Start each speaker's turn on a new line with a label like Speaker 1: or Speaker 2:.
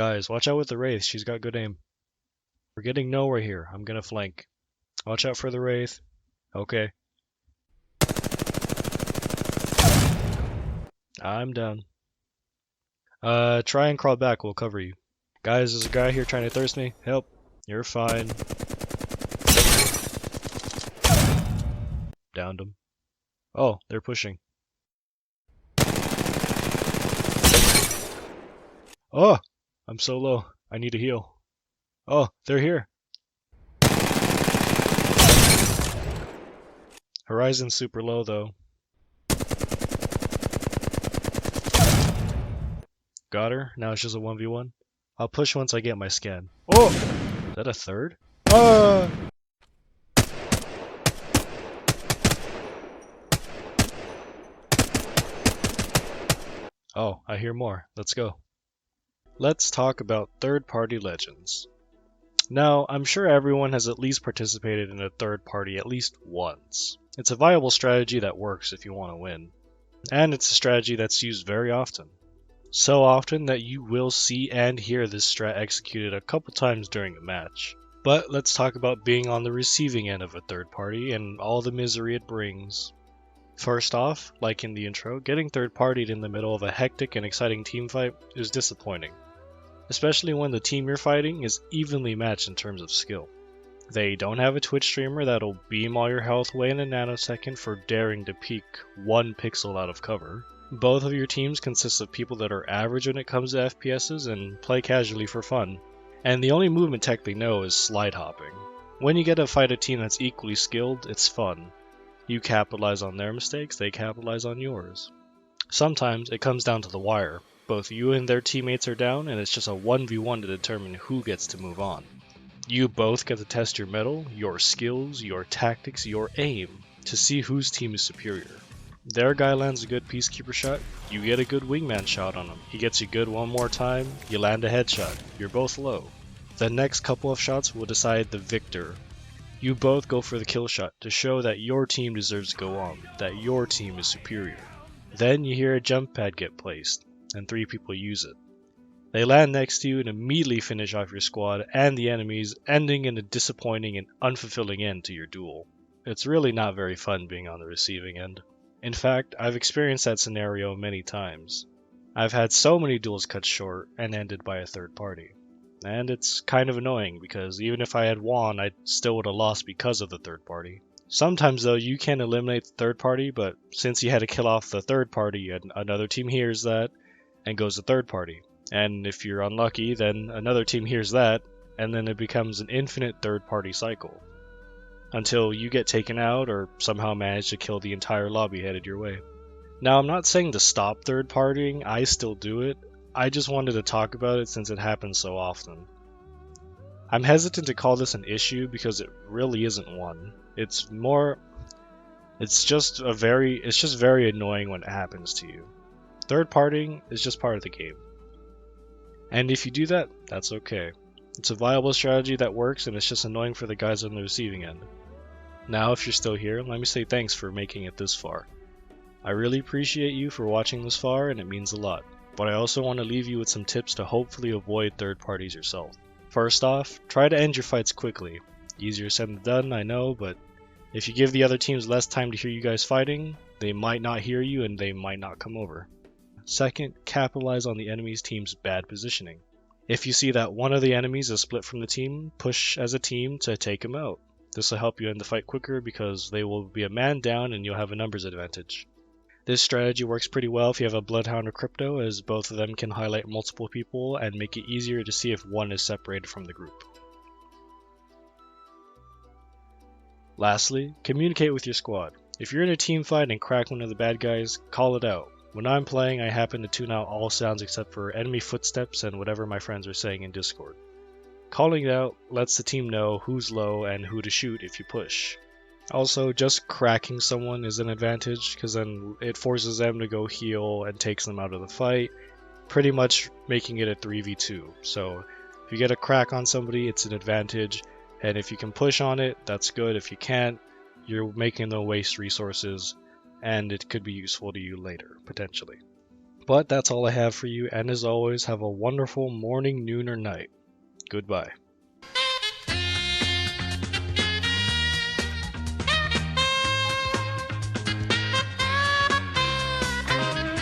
Speaker 1: Guys, watch out with the Wraith. She's got good aim. We're getting nowhere here. I'm gonna flank. Watch out for the Wraith. Okay. I'm down. Try and crawl back. We'll cover you. Guys, there's a guy here trying to thirst me. Help. You're fine. Downed him. Oh, they're pushing. Oh! I'm so low. I need to heal. Oh, they're here. Horizon's super low though. Got her. Now it's just a 1v1. I'll push once I get my scan. Oh! Is that a third? Ah! Oh, I hear more. Let's go. Let's talk about third-party legends. Now, I'm sure everyone has at least participated in a third party at least once. It's a viable strategy that works if you want to win. And it's a strategy that's used very often. So often that you will see and hear this strat executed a couple times during a match. But let's talk about being on the receiving end of a third party and all the misery it brings. First off, like in the intro, getting third partied in the middle of a hectic and exciting team fight is disappointing. Especially when the team you're fighting is evenly matched in terms of skill. They don't have a Twitch streamer that'll beam all your health away in a nanosecond for daring to peek 1 pixel out of cover. Both of your teams consist of people that are average when it comes to FPSs and play casually for fun. And the only movement tech they know is slide hopping. When you get to fight a team that's equally skilled, it's fun. You capitalize on their mistakes, they capitalize on yours. Sometimes it comes down to the wire. Both you and their teammates are down, and it's just a 1v1 to determine who gets to move on. You both get to test your mettle, your skills, your tactics, your aim, to see whose team is superior. Their guy lands a good Peacekeeper shot, you get a good wingman shot on him. He gets you good one more time, you land a headshot. You're both low. The next couple of shots will decide the victor. You both go for the kill shot to show that your team deserves to go on, that your team is superior. Then you hear a jump pad get placed, and 3 people use it. They land next to you and immediately finish off your squad and the enemies, ending in a disappointing and unfulfilling end to your duel. It's really not very fun being on the receiving end. In fact, I've experienced that scenario many times. I've had so many duels cut short and ended by a third party. And it's kind of annoying because even if I had won, I still would have lost because of the third party. Sometimes though, you can eliminate the third party, but since you had to kill off the third party, another team hears that and goes to third party. And if you're unlucky, then another team hears that, and then it becomes an infinite third party cycle. Until you get taken out or somehow manage to kill the entire lobby headed your way. Now, I'm not saying to stop third partying, I still do it. I just wanted to talk about it since it happens so often. I'm hesitant to call this an issue because it really isn't one. It's just very annoying when it happens to you. Third partying is just part of the game. And if you do that, that's okay. It's a viable strategy that works, and it's just annoying for the guys on the receiving end. Now, if you're still here, let me say thanks for making it this far. I really appreciate you for watching this far, and it means a lot. But I also want to leave you with some tips to hopefully avoid third parties yourself. First off, try to end your fights quickly. Easier said than done, I know, but if you give the other teams less time to hear you guys fighting, they might not hear you and they might not come over. Second, capitalize on the enemy's team's bad positioning. If you see that one of the enemies is split from the team, push as a team to take him out. This will help you end the fight quicker because they will be a man down and you'll have a numbers advantage. This strategy works pretty well if you have a Bloodhound or Crypto, as both of them can highlight multiple people and make it easier to see if one is separated from the group. Lastly, communicate with your squad. If you're in a team fight and crack one of the bad guys, call it out. When I'm playing, I happen to tune out all sounds except for enemy footsteps and whatever my friends are saying in Discord. Calling it out lets the team know who's low and who to shoot if you push. Also, just cracking someone is an advantage, because then it forces them to go heal and takes them out of the fight, pretty much making it a 3v2. So, if you get a crack on somebody, it's an advantage, and if you can push on it, that's good. If you can't, you're making them waste resources, and it could be useful to you later, potentially. But that's all I have for you, and as always, have a wonderful morning, noon, or night. Goodbye.